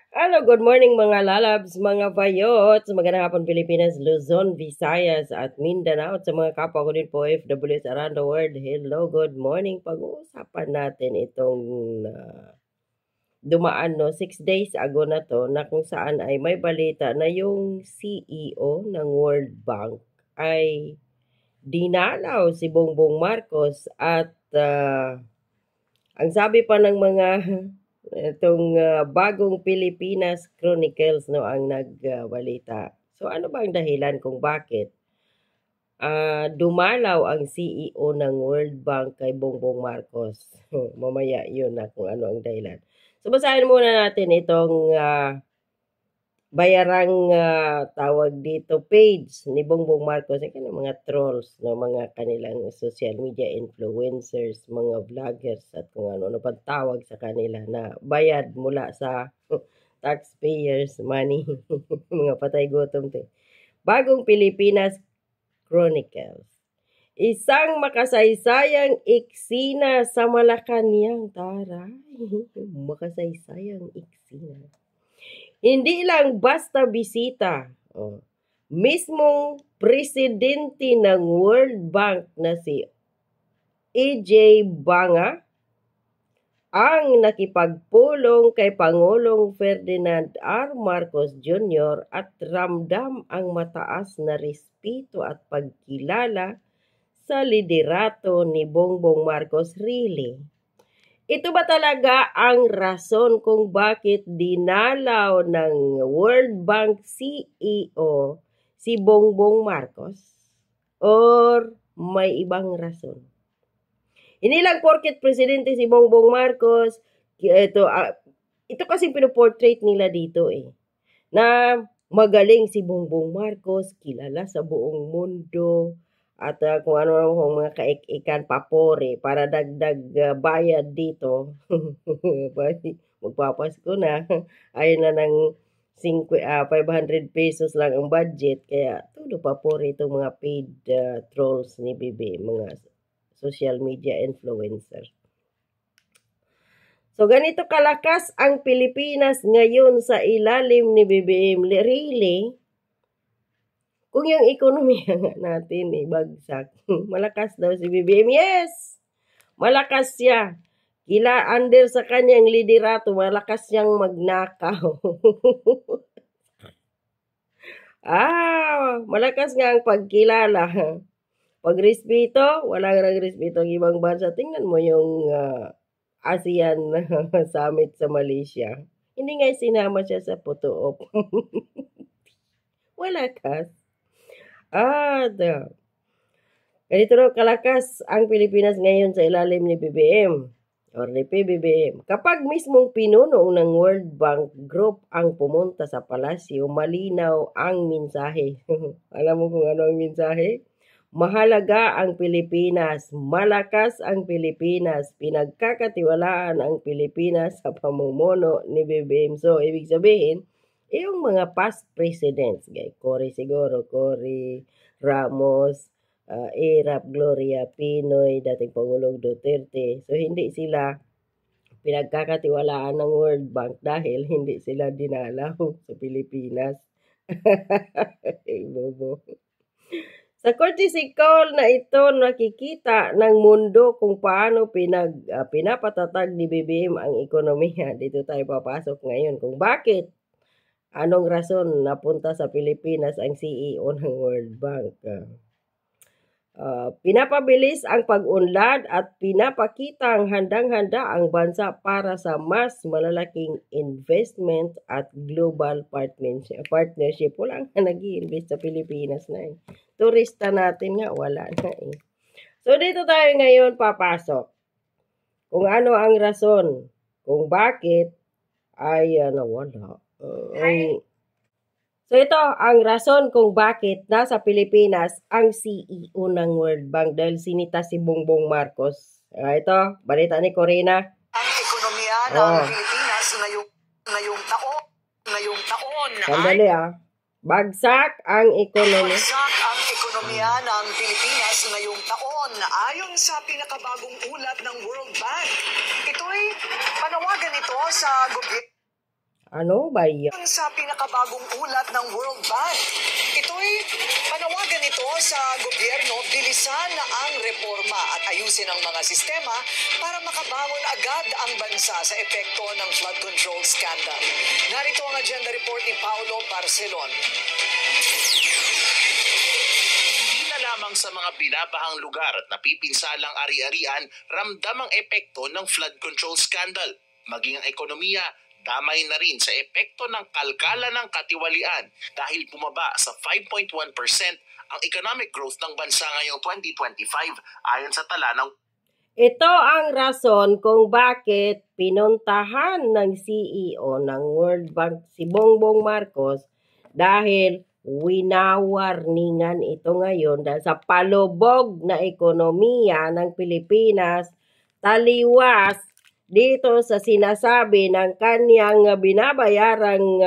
Hello, good morning mga lalabs, mga bayots, magandang hapon Pilipinas, Luzon, Visayas at Mindanao at sa mga kapwa ko din po OFWs around the world. Hello, good morning. Pag-uusapan natin itong dumaan 6 days ago na to na kung saan ay may balita na yung CEO ng World Bank ay dinalaw si Bongbong Marcos at ang sabi pa ng mga itong bagong Pilipinas Chronicles ang nagbalita. So ano ba ang dahilan kung bakit dumalaw ang CEO ng World Bank kay Bongbong Marcos? Mamaya yun na kung ano ang dahilan. So basahin muna natin itong bayarang tawag dito page ni Bongbong Marcos, mga trolls, mga kanilang social media influencers, mga vloggers at kung ano pa tawag sa kanila na bayad mula sa taxpayers money. Mga patay gutom to. Bagong Pilipinas Chronicles. Isang makasaysayang eksena sa Malacanang. Taray. Makasaysayang eksena. Hindi lang basta bisita. Mismong presidente ng World Bank na si EJ Banga ang nakipagpulong kay Pangulong Ferdinand R. Marcos Jr. at ramdam ang mataas na respeto at pagkilala sa liderato ni Bongbong Marcos. Really? Ito ba talaga ang rason kung bakit dinalaw ng World Bank CEO si Bongbong Marcos? Or may ibang rason? Hindi lang porket presidente si Bongbong Marcos, ito kasi pinoportrait nila dito na magaling si Bongbong Marcos, kilala sa buong mundo, at kung ano mga kaikikan papore para dagdag bayad dito. Magpapasko na. Ayun na ng 500 pesos lang ang budget. Kaya todo papore itong mga paid trolls ni Bibi, mga social media influencer. So ganito kalakas ang Pilipinas ngayon sa ilalim ni BBM. Really? Kung yung ekonomiya natin bagsak, malakas daw si BBM. Yes! Malakas siya. Under sa kanyang liderato, malakas siyang magnakaw. Malakas nga ang pagkilala. Pagrespeto, wala nang respeto ang ibang bansa. Tingnan mo yung ASEAN Summit sa Malaysia. Hindi nga sinama siya sa photo op. Walakas. Ganito raw kalakas ang Pilipinas ngayon sa ilalim ni BBM or ni PBBM. Kapag mismong pinuno ng World Bank Group ang pumunta sa palasyo, malinaw ang mensahe. Alam mo kung ano ang mensahe? Mahalaga ang Pilipinas, malakas ang Pilipinas, pinagkakatiwalaan ang Pilipinas sa pamumuno ni BBM. So, ibig sabihin, yung mga past presidents, Cory Ramos, Erap, Gloria Pinoy, dating Pangulong Duterte. So, hindi sila pinagkakatiwalaan ng World Bank dahil hindi sila dinalaw sa Pilipinas. Bobo. Sa courtesy call na ito, nakikita ng mundo kung paano pinapatatag ni BBM ang ekonomiya. Dito tayo papasok ngayon kung bakit. Anong rason napunta sa Pilipinas ang CEO ng World Bank? Pinapabilis ang pag-unlad at pinapakitang handang-handa ang bansa para sa mas malalaking investment at global partnership. Wala nga nag-i-invest sa Pilipinas na Turista natin nga, wala na So, dito tayo ngayon papasok. Kung ano ang rason, kung bakit ay wala. So ito ang rason kung bakit nasa Pilipinas ang CEO ng World Bank dahil sinita si Bongbong Marcos. Ito, balita ni Corina. Ang ekonomiya ng Pilipinas ngayong taon. Sandali Bagsak ang ekonomiya. Bagsak ang ekonomiya ng Pilipinas ngayong taon ayon sa pinakabagong ulat ng World Bank. Ito'y panawagan ito sa gobyerno. Ano ba yan? Sa pinakabagong ulat ng World Bank, ito'y panawagan ito sa gobyerno bilisan na ang reforma at ayusin ang mga sistema para makabangon agad ang bansa sa epekto ng flood control scandal. Narito ang agenda report ni Paolo Barcelon. Hindi na lamang sa mga binabahang lugar at napipinsalang ari-arian ramdam ang epekto ng flood control scandal. Maging ang ekonomiya, damay na rin sa epekto ng kalkala ng katiwalian dahil bumaba sa 5.1% ang economic growth ng bansa ngayong 2025 ayon sa tala ng Ito ang rason kung bakit pinuntahan ng CEO ng World Bank si Bongbong Marcos dahil winawarningan ito ngayon dahil sa palubog na ekonomiya ng Pilipinas, taliwas dito sa sinasabi ng kanyang binabayarang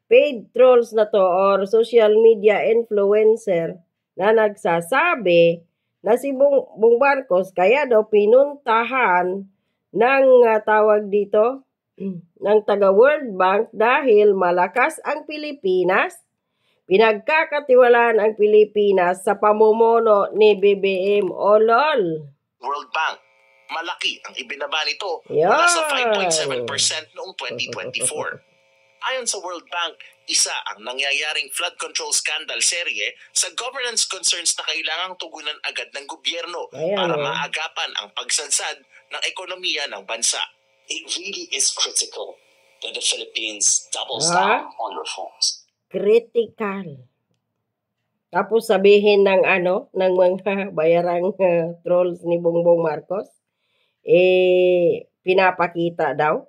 paid trolls na to or social media influencer na nagsasabi na si Bong Marcos kaya daw pinuntahan ng tawag dito ng taga World Bank dahil malakas ang Pilipinas, pinagkakatiwalaan ang Pilipinas sa pamumuno ni BBM Olol. World Bank. Malaki ang ibinaba nito mula sa 5.7% noong 2024. Ayon sa World Bank, isa ang nangyayaring flood control scandal serye sa governance concerns na kailangang tugunan agad ng gobyerno para maagapan ang pagsadsad ng ekonomiya ng bansa. It really is critical that the Philippines doubles down on reforms. Critical. Tapos sabihin ng ng mga bayarang trolls ni Bongbong Marcos, pinapakita daw.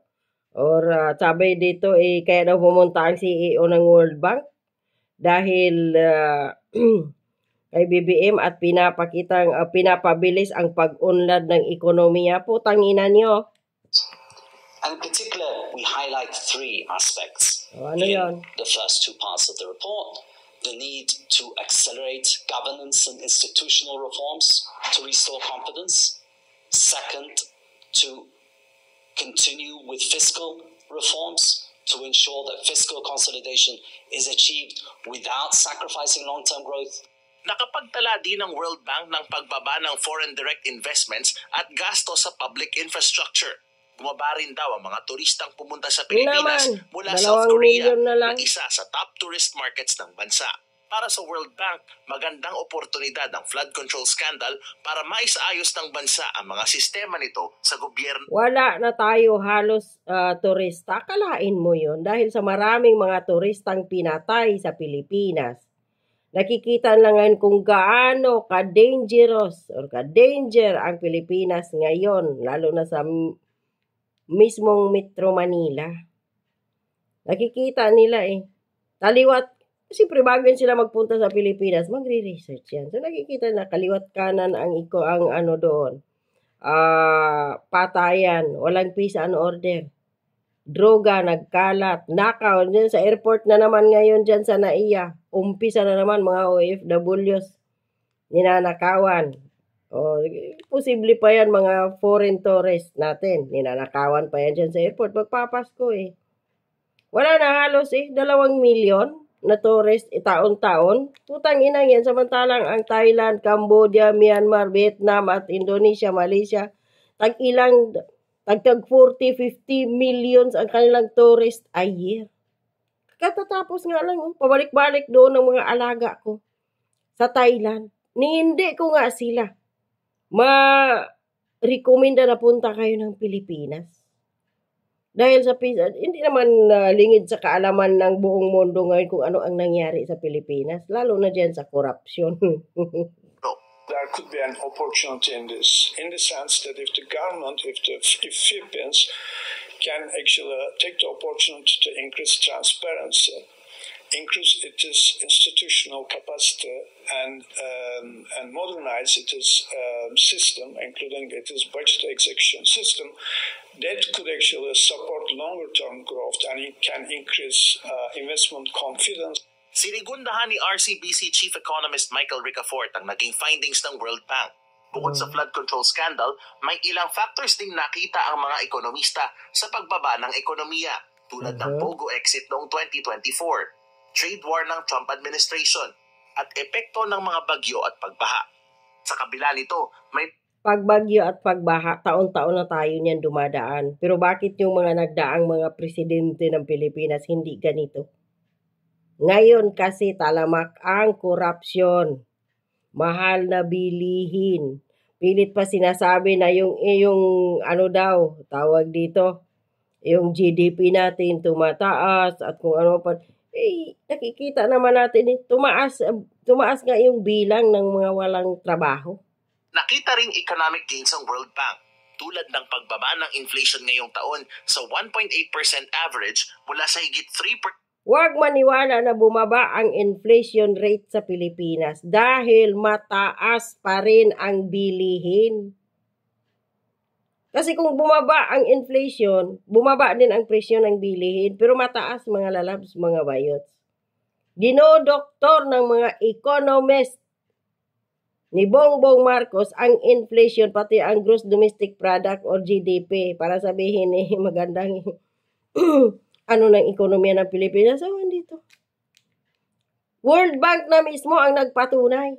Or sabi dito, kaya daw pumunta ang CEO ng World Bank dahil kay BBM at pinapabilis ang pag-unlad ng ekonomiya. Putang ina niyo. And in particular, we highlight three aspects Ano yun? the first two parts of the report. The need to accelerate governance and institutional reforms to restore confidence. Second, to continue with fiscal reforms to ensure that fiscal consolidation is achieved without sacrificing long-term growth. Nakapagtala din ng World Bank ng pagbaba ng foreign direct investments at gasto sa public infrastructure. Bumaba rin daw ang mga turistang pumunta sa Pilipinas mula South Korea na isa sa top tourist markets ng bansa. Para sa World Bank, magandang oportunidad ang flood control scandal para maisaayos ng bansa ang mga sistema nito sa gobyerno. Wala na tayo halos turista. Kalain mo yun dahil sa maraming mga turistang pinatay sa Pilipinas. Nakikita lang ngayon kung gaano ka-dangerous or ka-danger ang Pilipinas ngayon, lalo na sa mismong Metro Manila. Nakikita nila taliwat. Siyempre, bago sila magpunta sa Pilipinas, magre-research yan. So, nakikita na kaliwat kanan ang doon. Patayan, walang peace and order. Droga, nagkalat, nakaw. Dyan sa airport na naman ngayon dyan sa NAIA. Umpisa na naman mga OFWs. Ninanakawan. Posible pa yan mga foreign tourists natin. Ninanakawan pa yan dyan sa airport. Magpapasko Wala na halos 2 milyon na tourist taon-taon. Putang ina yan. Samantalang ang Thailand, Cambodia, Myanmar, Vietnam at Indonesia, Malaysia, tag 40, 50 millions ang kanilang tourist a year. Katatapos nga lang, pabalik-balik doon ng mga alaga ko sa Thailand. Hindi ko nga sila ma-recommenda na punta kayo ng Pilipinas. Dahil sa hindi naman lingid sa kaalaman ng buong mundo ngayon kung ano ang nangyari sa Pilipinas, lalo na dyan sa korupsyon. There could be an opportunity in this, in the sense that if the government, if Philippines can actually take the opportunity to increase transparency, increase its institutional capacity, and modernize its system, including its budget execution system, that could actually support longer-term growth and it can increase investment confidence. Sinigundahan ni RCBC Chief Economist Michael Ricafort ang naging findings ng World Bank. Bukod sa flood control scandal, may ilang factors ding nakita ang mga ekonomista sa pagbaba ng ekonomiya. tulad ng Pogo exit noong 2024, trade war ng Trump administration, at epekto ng mga bagyo at pagbaha. Sa kabila nito, may pagbagyo at pagbaha, taon-taon na tayo niyan dumadaan. Pero bakit yung mga nagdaang mga presidente ng Pilipinas hindi ganito? Ngayon kasi talamak ang korupsyon. Mahal na bilihin. Pilit pa sinasabi na yung ano daw, tawag dito, yung GDP natin tumataas at kung ano pa. Nakikita naman natin, tumaas nga yung bilang ng mga walang trabaho. Nakita ring economic gains ng World Bank, tulad ng pagbaba ng inflation ngayong taon sa 1.8% average mula sa higit 3%. Huwag maniwala na bumaba ang inflation rate sa Pilipinas dahil mataas pa rin ang bilihin. Kasi kung bumaba ang inflation, bumaba din ang presyo ng bilihin, pero mataas mga lalabs, mga bayots. Dinodoktor ng mga economist ni Bongbong Marcos ang inflation pati ang gross domestic product or GDP para sabihin magandang ano ng ekonomiya ng Pilipinas. So, dito. World Bank na mismo ang nagpatunay.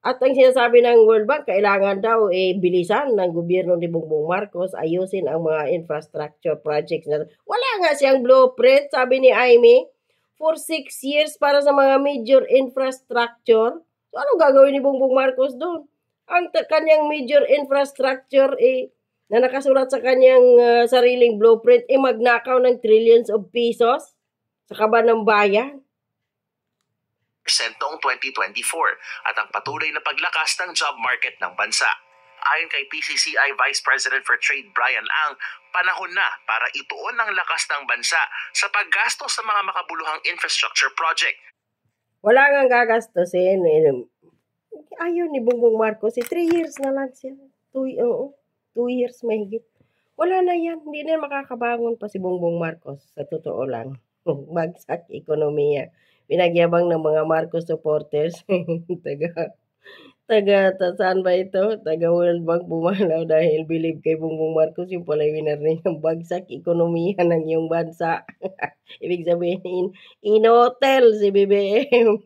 At ang sinasabi ng World Bank, kailangan daw bilisan ng gobyerno ni Bongbong Marcos ayusin ang mga infrastructure projects na. Wala nga siyang blueprint, sabi ni Aimee, for 6 years para sa mga major infrastructure. So, ano gagawin ni Bongbong Marcos doon? Ang kanyang major infrastructure na nakasulat sa kanyang sariling blueprint magnakaw ng trillions of pesos sa kaban ng bayan. Noong 2024 at ang patuloy na paglakas ng job market ng bansa. Ayon kay PCCI Vice President for Trade Brian Ang, panahon na para ituon ang lakas ng bansa sa paggastos sa mga makabuluhang infrastructure project. Wala nga gagastusin. Ayaw ni Bongbong Marcos, 3 years na lang siya. 2 years mahigit. Wala na yan. Hindi na makakabangon pa si Bongbong Marcos. Sa totoo lang. Bagsak ekonomiya. Pinagyabang ng mga Marcos supporters. Saan ba ito? Taga World Bank bumalaw dahil believe kay Bongbong Marcos yung pala winner na yung bagsak ekonomiya ng iyong bansa. Ibig sabihin, in hotel si BBM.